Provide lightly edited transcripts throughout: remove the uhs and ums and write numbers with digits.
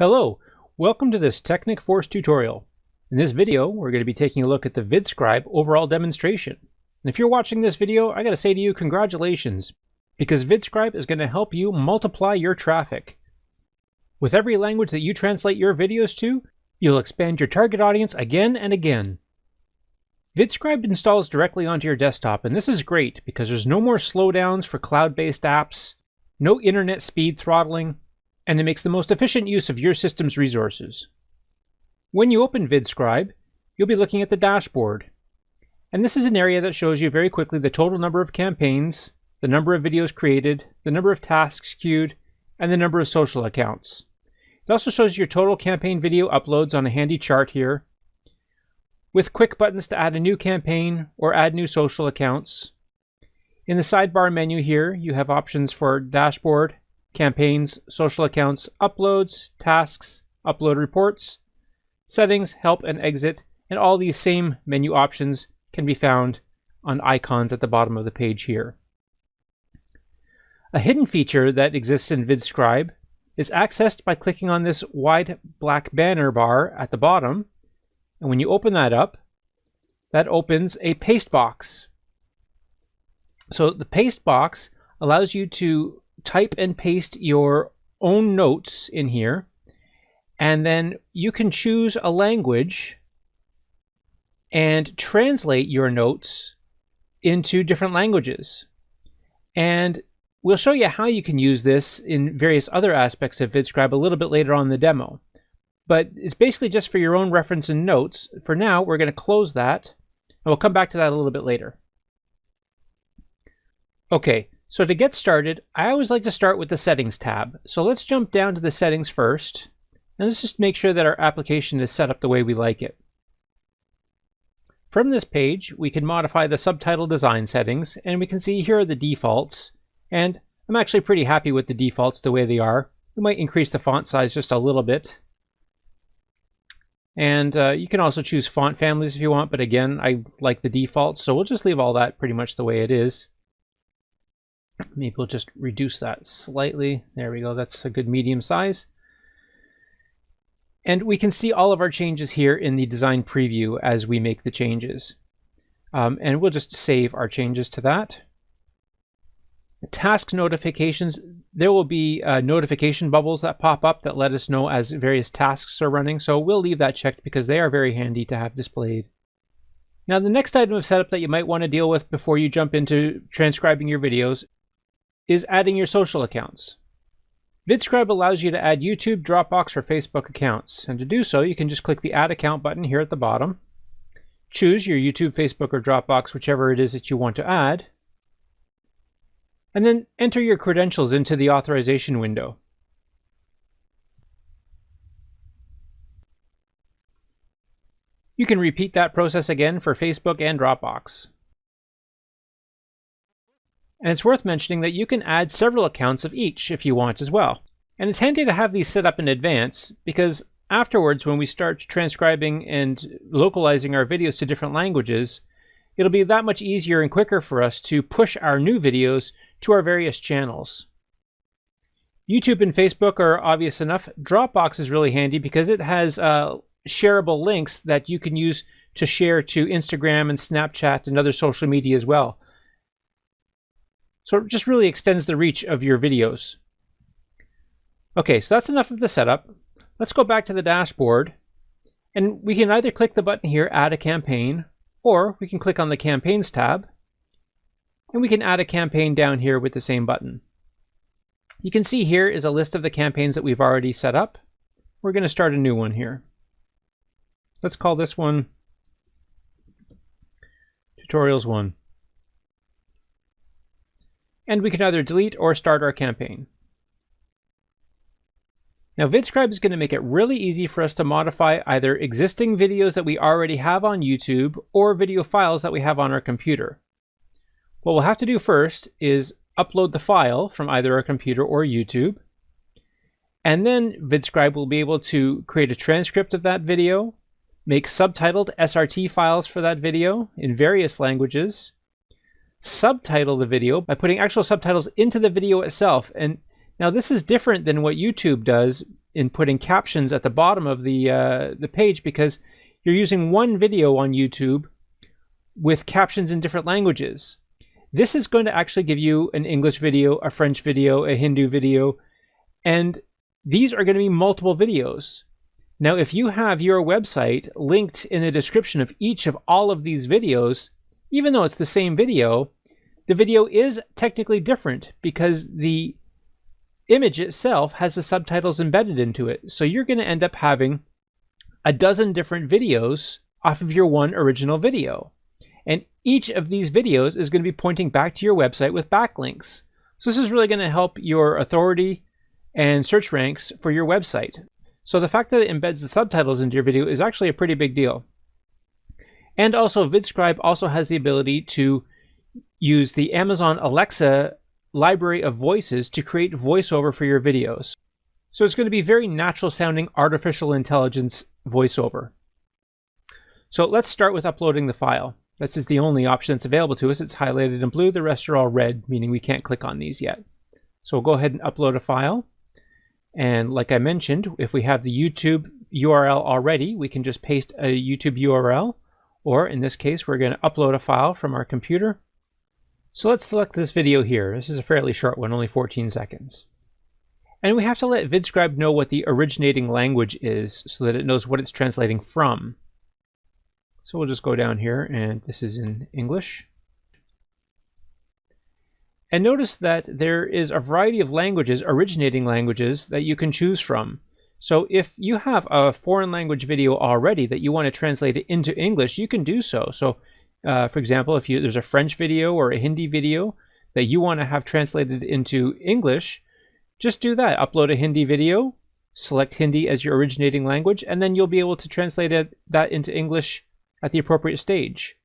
Hello, welcome to this Technic Force tutorial. In this video, we're going to be taking a look at the VidScribe overall demonstration. And if you're watching this video, I got to say to you, congratulations, because VidScribe is going to help you multiply your traffic. With every language that you translate your videos to, you'll expand your target audience again and again. VidScribe installs directly onto your desktop, and this is great because there's no more slowdowns for cloud-based apps, no internet speed throttling, and it makes the most efficient use of your system's resources. When you open VidScribe, you'll be looking at the dashboard. And this is an area that shows you very quickly the total number of campaigns, the number of videos created, the number of tasks queued, and the number of social accounts. It also shows your total campaign video uploads on a handy chart here, with quick buttons to add a new campaign or add new social accounts. In the sidebar menu here, you have options for dashboard, campaigns, social accounts, uploads, tasks, upload reports, settings, help, and exit, and all these same menu options can be found on icons at the bottom of the page here. A hidden feature that exists in VidScribe is accessed by clicking on this wide black banner bar at the bottom, and when you open that up, that opens a paste box. So the paste box allows you to type and paste your own notes in here, and then you can choose a language and translate your notes into different languages. And we'll show you how you can use this in various other aspects of VidScribe a little bit later on in the demo. But it's basically just for your own reference and notes. For now, we're going to close that, and we'll come back to that a little bit later. Okay. So to get started, I always like to start with the Settings tab. So let's jump down to the Settings first, and let's just make sure that our application is set up the way we like it. From this page, we can modify the subtitle design settings, and we can see here are the defaults, and I'm actually pretty happy with the defaults the way they are. We might increase the font size just a little bit. And you can also choose font families if you want, but again, I like the defaults, so we'll just leave all that pretty much the way it is. Maybe we'll just reduce that slightly. There we go. That's a good medium size. And we can see all of our changes here in the design preview as we make the changes. And we'll just save our changes to that. Task notifications. There will be notification bubbles that pop up that let us know as various tasks are running. So we'll leave that checked because they are very handy to have displayed. Now, the next item of setup that you might want to deal with before you jump into transcribing your videos is adding your social accounts. VidScribe allows you to add YouTube, Dropbox, or Facebook accounts. And to do so, you can just click the Add Account button here at the bottom. Choose your YouTube, Facebook, or Dropbox, whichever it is that you want to add. And then enter your credentials into the authorization window. You can repeat that process again for Facebook and Dropbox. And it's worth mentioning that you can add several accounts of each if you want as well. And it's handy to have these set up in advance because afterwards, when we start transcribing and localizing our videos to different languages, it'll be that much easier and quicker for us to push our new videos to our various channels. YouTube and Facebook are obvious enough. Dropbox is really handy because it has shareable links that you can use to share to Instagram and Snapchat and other social media as well. So it just really extends the reach of your videos. Okay, so that's enough of the setup. Let's go back to the dashboard, and we can either click the button here, Add a Campaign, or we can click on the Campaigns tab, and we can add a campaign down here with the same button. You can see here is a list of the campaigns that we've already set up. We're going to start a new one here. Let's call this one Tutorials 1. And we can either delete or start our campaign. Now, VidScribe is going to make it really easy for us to modify either existing videos that we already have on YouTube or video files that we have on our computer. What we'll have to do first is upload the file from either our computer or YouTube. And then VidScribe will be able to create a transcript of that video, make subtitled SRT files for that video in various languages, subtitle the video by putting actual subtitles into the video itself. And now this is different than what YouTube does in putting captions at the bottom of the page because you're using one video on YouTube with captions in different languages. This is going to actually give you an English video, a French video, a Hindu video, and these are going to be multiple videos. Now, if you have your website linked in the description of each of all of these videos, even though it's the same video, the video is technically different because the image itself has the subtitles embedded into it. So you're going to end up having a dozen different videos off of your one original video. And each of these videos is going to be pointing back to your website with backlinks. So this is really going to help your authority and search ranks for your website. So the fact that it embeds the subtitles into your video is actually a pretty big deal. And also VidScribe also has the ability to use the Amazon Alexa library of voices to create voiceover for your videos. So it's going to be very natural sounding artificial intelligence voiceover. So let's start with uploading the file. This is the only option that's available to us. It's highlighted in blue. The rest are all red, meaning we can't click on these yet. So we'll go ahead and upload a file. And like I mentioned, if we have the YouTube URL already, we can just paste a YouTube URL. Or in this case, we're going to upload a file from our computer. So let's select this video here. This is a fairly short one, only 14 seconds. And we have to let VidScribe know what the originating language is so that it knows what it's translating from. So we'll just go down here, and this is in English. And notice that there is a variety of languages, originating languages, that you can choose from. So if you have a foreign language video already that you want to translate it into English, you can do so. So for example, if there's a French video or a Hindi video that you want to have translated into English, just do that. Upload a Hindi video, select Hindi as your originating language, and then you'll be able to translate that into English at the appropriate stage.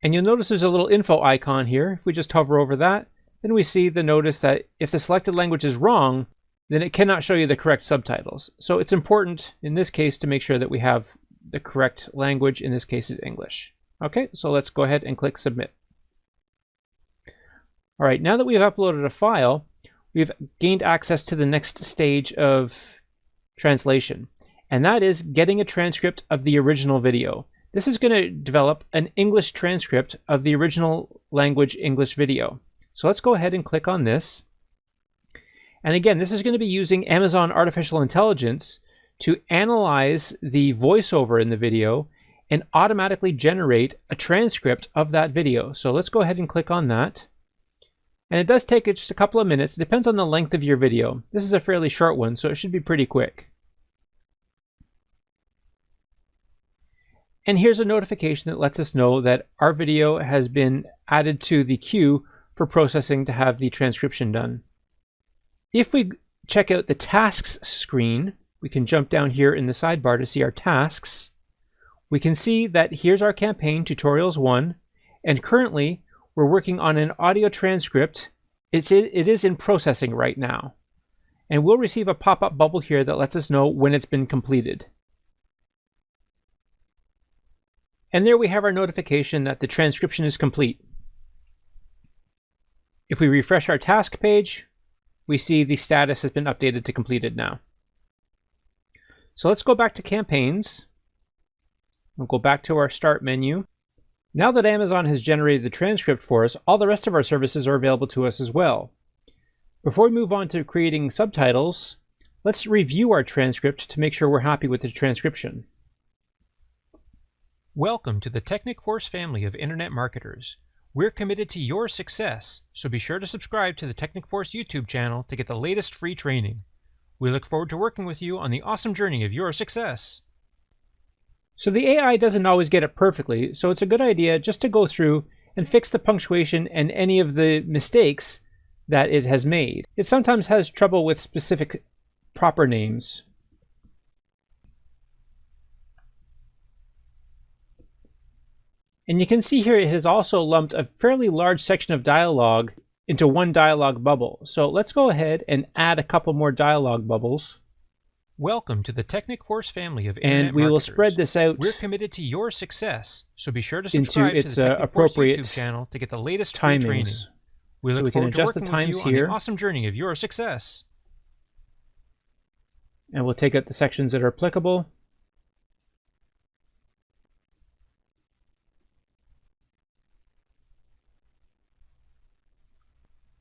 And you'll notice there's a little info icon here. If we just hover over that, then we see the notice that if the selected language is wrong, then it cannot show you the correct subtitles. So it's important in this case to make sure that we have the correct language. In this case is English. Okay, so let's go ahead and click submit. All right, now that we've uploaded a file, we've gained access to the next stage of translation, and that is getting a transcript of the original video. This is going to develop an English transcript of the original language English video. So let's go ahead and click on this. And again, this is going to be using Amazon Artificial Intelligence to analyze the voiceover in the video and automatically generate a transcript of that video. So let's go ahead and click on that. And it does take just a couple of minutes. It depends on the length of your video. This is a fairly short one, so it should be pretty quick. And here's a notification that lets us know that our video has been added to the queue for processing to have the transcription done. If we check out the tasks screen, we can jump down here in the sidebar to see our tasks. We can see that here's our campaign, Tutorials 1, and currently we're working on an audio transcript. It is in processing right now. And we'll receive a pop-up bubble here that lets us know when it's been completed. And there we have our notification that the transcription is complete. If we refresh our task page, we see the status has been updated to completed now. So let's go back to campaigns. We'll go back to our start menu. Now that Amazon has generated the transcript for us, all the rest of our services are available to us as well. Before we move on to creating subtitles, let's review our transcript to make sure we're happy with the transcription. Welcome to the Technic-Force family of internet marketers. We're committed to your success, so be sure to subscribe to the Technic-Force YouTube channel to get the latest free training. We look forward to working with you on the awesome journey of your success. So the AI doesn't always get it perfectly, so it's a good idea just to go through and fix the punctuation and any of the mistakes that it has made. It sometimes has trouble with specific proper names. And you can see here it has also lumped a fairly large section of dialogue into one dialogue bubble. So let's go ahead and add a couple more dialogue bubbles. Welcome to the Technic-Force family of internet marketers. And we will spread this out. We're committed to your success, so be sure to subscribe to the Technic-Force YouTube channel to get the latest free training. We So look we can forward to adjust the working times with you on here. the awesome journey of your success. And we'll take out the sections that are applicable.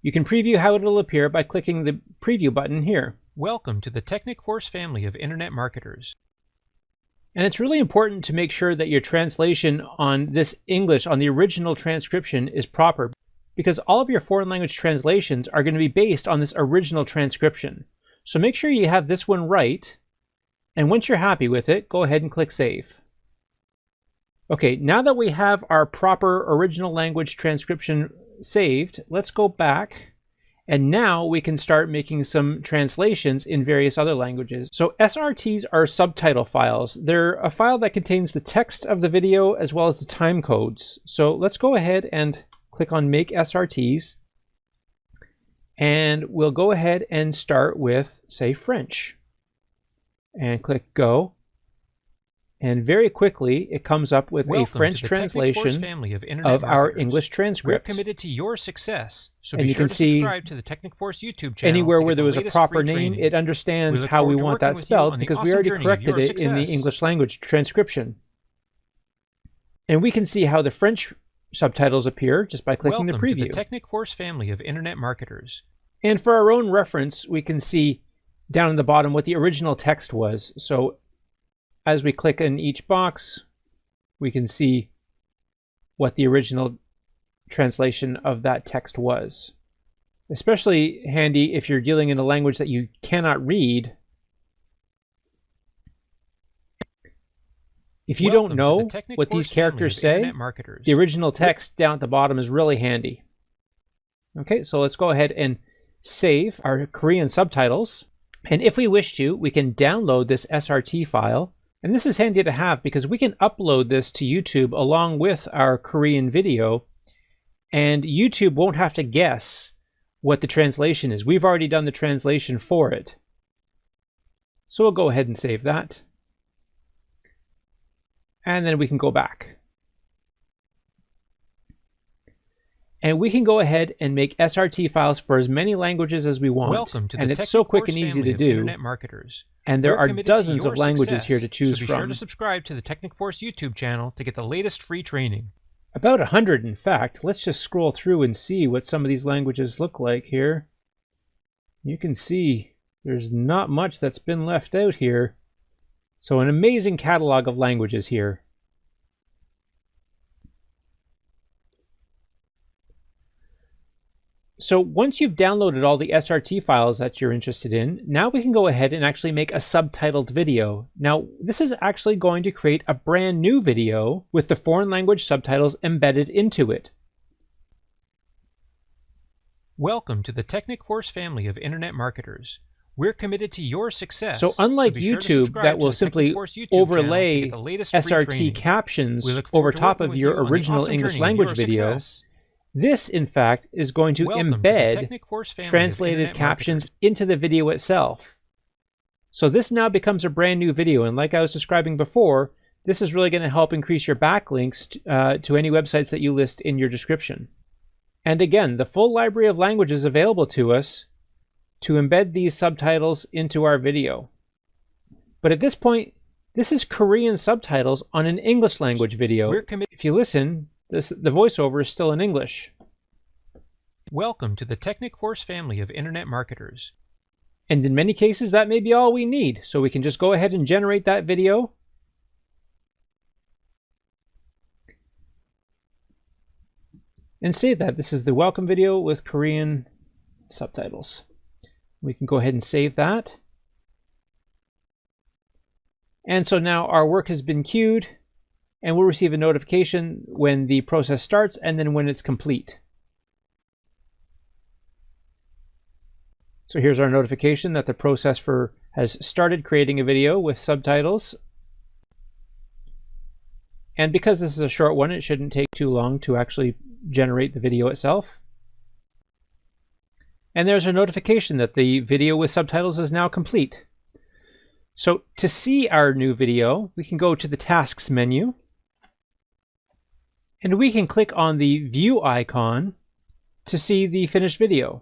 You can preview how it will appear by clicking the preview button here. Welcome to the TechnicForce family of internet marketers. And it's really important to make sure that your translation on this English, on the original transcription, is proper, because all of your foreign language translations are going to be based on this original transcription. So make sure you have this one right, and once you're happy with it, go ahead and click Save. Okay, now that we have our proper original language transcription saved, let's go back. And now we can start making some translations in various other languages. So SRTs are subtitle files. They're a file that contains the text of the video as well as the time codes. So let's go ahead and click on Make SRTs. And we'll go ahead and start with, say, French. And click Go. And very quickly, it comes up with a French translation of our English transcript. We're committed to your success, so and be you sure can to see subscribe to the TechnicForce YouTube channel. Anywhere where there was a proper name, it understands how we want that spelled because we already corrected it in the English language transcription. And we can see how the French subtitles appear just by clicking the preview. Welcome to the TechnicForce family of internet marketers. And for our own reference, we can see down in the bottom what the original text was. So as we click in each box, we can see what the original translation of that text was. Especially handy if you're dealing in a language that you cannot read. If you don't know what these characters say, the original text down at the bottom is really handy. Okay, so let's go ahead and save our Korean subtitles. And if we wish to, we can download this SRT file. And this is handy to have because we can upload this to YouTube along with our Korean video, and YouTube won't have to guess what the translation is. We've already done the translation for it. So we'll go ahead and save that. And then we can go back. And we can go ahead and make SRT files for as many languages as we want. Welcome to the and it's so quick and easy to do. Internet marketers. And there are dozens of languages here to choose from. So be sure to subscribe to the TechnicForce YouTube channel to get the latest free training. About 100, in fact. Let's just scroll through and see what some of these languages look like here. You can see there's not much that's been left out here. So an amazing catalog of languages here. So once you've downloaded all the SRT files that you're interested in, now we can go ahead and actually make a subtitled video. Now, this is actually going to create a brand new video with the foreign language subtitles embedded into it. Welcome to the TechnicForce family of internet marketers. We're committed to your success. So unlike YouTube, that will simply overlay SRT captions over top of your original English language video, this, in fact, is going to embed translated captions into the video itself. So this now becomes a brand new video, and like I was describing before, this is really going to help increase your backlinks to any websites that you list in your description. And again, the full library of languages available to us to embed these subtitles into our video. But at this point, this is Korean subtitles on an English language video. If you listen, the voiceover is still in English. Welcome to the TechnicForce family of internet marketers. And in many cases, that may be all we need. So we can just go ahead and generate that video. And save that. This is the welcome video with Korean subtitles. We can go ahead and save that. And so now our work has been queued, and we'll receive a notification when the process starts and then when it's complete. So here's our notification that the process has started creating a video with subtitles. And because this is a short one, it shouldn't take too long to actually generate the video itself. And there's a notification that the video with subtitles is now complete. So to see our new video, we can go to the Tasks menu. And we can click on the View icon to see the finished video.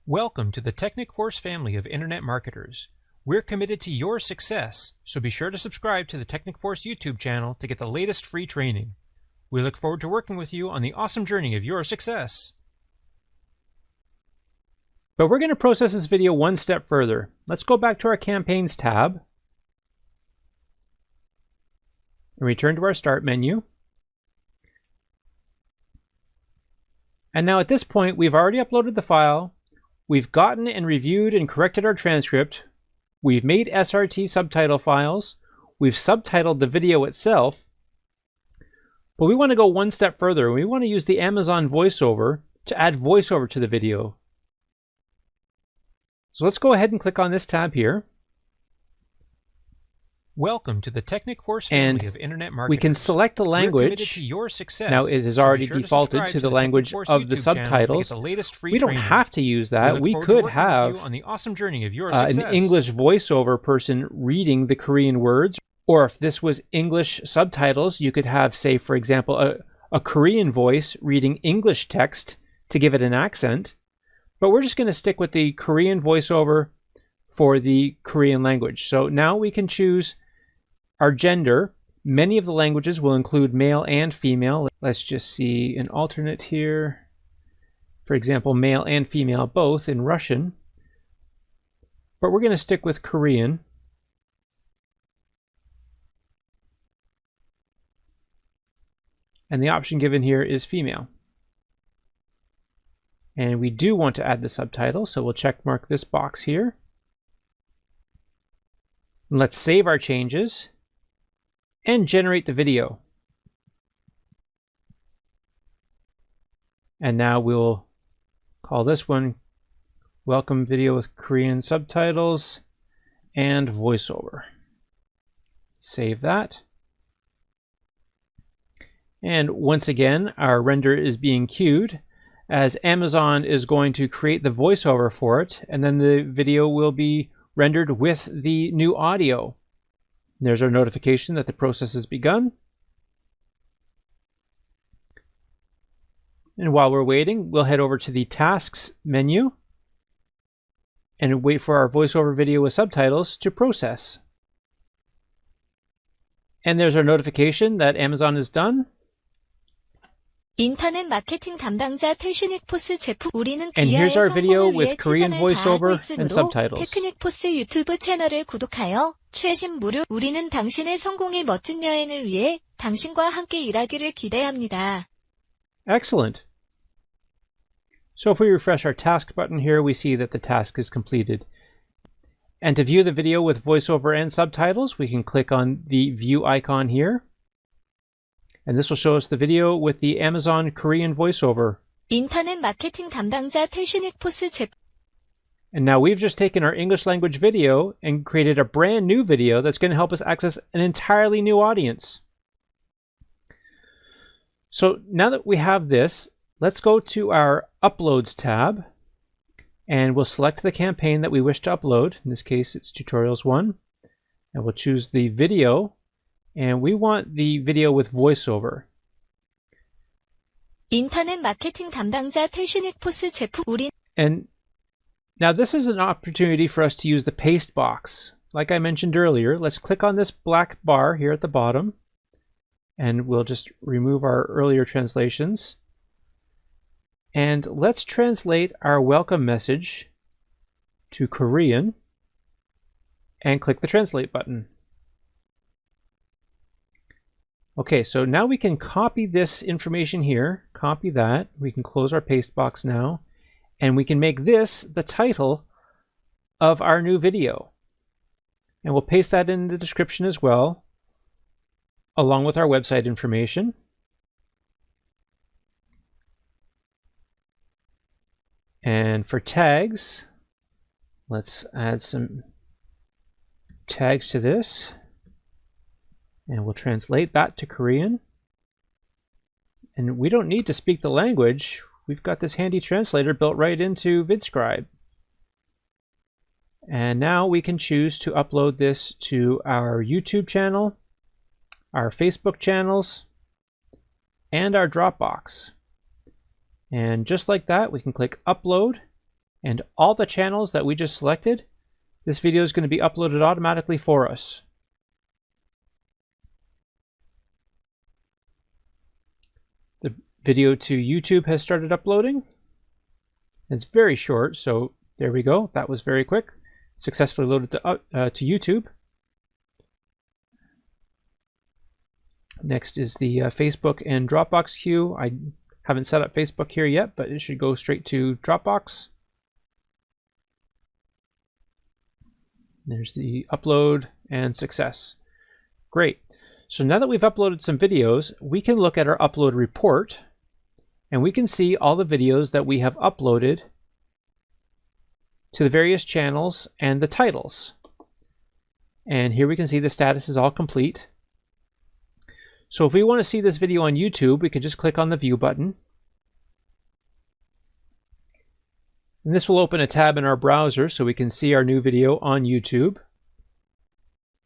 Welcome to the TechnicForce family of Internet marketers. We're committed to your success, so be sure to subscribe to the TechnicForce YouTube channel to get the latest free training. We look forward to working with you on the awesome journey of your success. But we're going to process this video one step further. Let's go back to our Campaigns tab and return to our Start menu. And now at this point, we've already uploaded the file. We've gotten and reviewed and corrected our transcript. We've made SRT subtitle files. We've subtitled the video itself. But we want to go one step further. We want to use the Amazon voiceover to add voiceover to the video. So let's go ahead and click on this tab here. Welcome to the TechnicForce family of Internet marketers. We can select a language. To your success, now it has already defaulted to the language of the subtitles. We don't have to use that. We could have on the awesome journey of your an English voiceover person reading the Korean words. Or if this was English subtitles, you could have, say, for example, a Korean voice reading English text to give it an accent. But we're just going to stick with the Korean voiceover for the Korean language. So now we can choose our gender. Many of the languages will include male and female. Let's just see an alternate here. For example, male and female both in Russian. But we're going to stick with Korean. And the option given here is female. And we do want to add the subtitle, so we'll check mark this box here. And let's save our changes and generate the video. And now we'll call this one Welcome Video with Korean Subtitles and Voiceover. Save that. And once again, our render is being queued, as Amazon is going to create the voiceover for it, and then the video will be rendered with the new audio. There's our notification that the process has begun. And while we're waiting, we'll head over to the Tasks menu and wait for our voiceover video with subtitles to process. And there's our notification that Amazon is done. 인터넷 마케팅 담당자 테크닉포스 제품 우리는 And here's our 귀하의 video 성공을 with 위해 Korean 최선을 voiceover 다하고 and 있으므로 subtitles. 테크닉포스 유튜브 채널을 구독하여 최신 무료 우리는 당신의 성공의 멋진 여행을 위해 당신과 함께 일하기를 기대합니다. Excellent. So if we refresh our task button here, we see that the task is completed. And to view the video with voiceover and subtitles, we can click on the view icon here. And this will show us the video with the Amazon Korean voiceover. 인터넷 마케팅 담당자 테크닉포스 제품 And now we've just taken our English language video and created a brand new video that's going to help us access an entirely new audience. So now that we have this, let's go to our Uploads tab, and we'll select the campaign that we wish to upload. In this case, it's Tutorials 1. And we'll choose the video, and we want the video with voiceover. 인터넷 마케팅 담당자 테크닉포스 제품 우린 And now this is an opportunity for us to use the paste box. Like I mentioned earlier, let's click on this black bar here at the bottom, and we'll just remove our earlier translations. And let's translate our welcome message to Korean and click the translate button. Okay, so now we can copy this information here, copy that. We can close our paste box now, and we can make this the title of our new video. And we'll paste that in the description as well, along with our website information. And for tags, let's add some tags to this. And we'll translate that to Korean. And we don't need to speak the language. We've got this handy translator built right into VidScribe. And now we can choose to upload this to our YouTube channel, our Facebook channels, and our Dropbox. And just like that, we can click upload, and all the channels that we just selected, this video is going to be uploaded automatically for us. The video to YouTube has started uploading. It's very short, so there we go. That was very quick. Successfully loaded to YouTube. Next is the Facebook and Dropbox queue. I haven't set up Facebook here yet, but it should go straight to Dropbox. There's the upload and success. Great. So now that we've uploaded some videos, we can look at our upload report, and we can see all the videos that we have uploaded to the various channels and the titles. And here we can see the status is all complete. So if we want to see this video on YouTube, we can just click on the View button. And this will open a tab in our browser so we can see our new video on YouTube.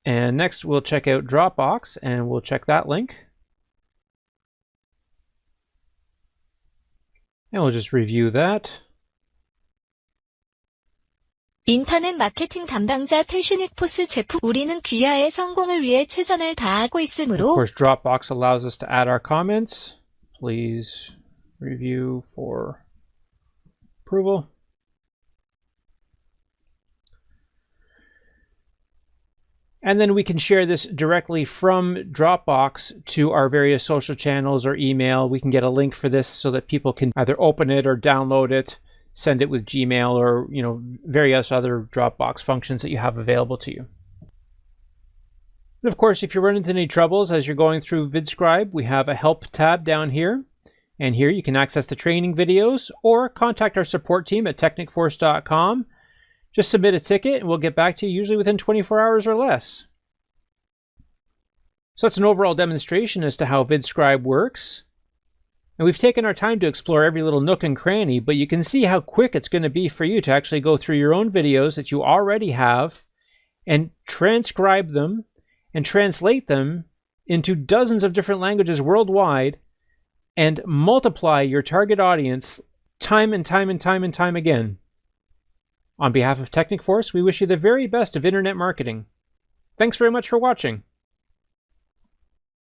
And next we'll check out Dropbox, and we'll check that link. And we'll just review that. 인터넷 마케팅 담당자 태슈닉 포스 제품 우리는 귀하의 성공을 위해 최선을 다하고 있으므로 Of course, Dropbox allows us to add our comments. Please review for approval. And then we can share this directly from Dropbox to our various social channels or email. We can get a link for this so that people can either open it or download it, send it with Gmail or, various other Dropbox functions that you have available to you. And of course, if you run into any troubles as you're going through VidScribe, we have a help tab down here. And here you can access the training videos or contact our support team at technicforce.com. Just submit a ticket and we'll get back to you usually within 24 hours or less. So that's an overall demonstration as to how VidScribe works. And we've taken our time to explore every little nook and cranny, but you can see how quick it's going to be for you to actually go through your own videos that you already have and transcribe them and translate them into dozens of different languages worldwide and multiply your target audience time and time and time and time again. On behalf of Technic Force, we wish you the very best of internet marketing. Thanks very much for watching.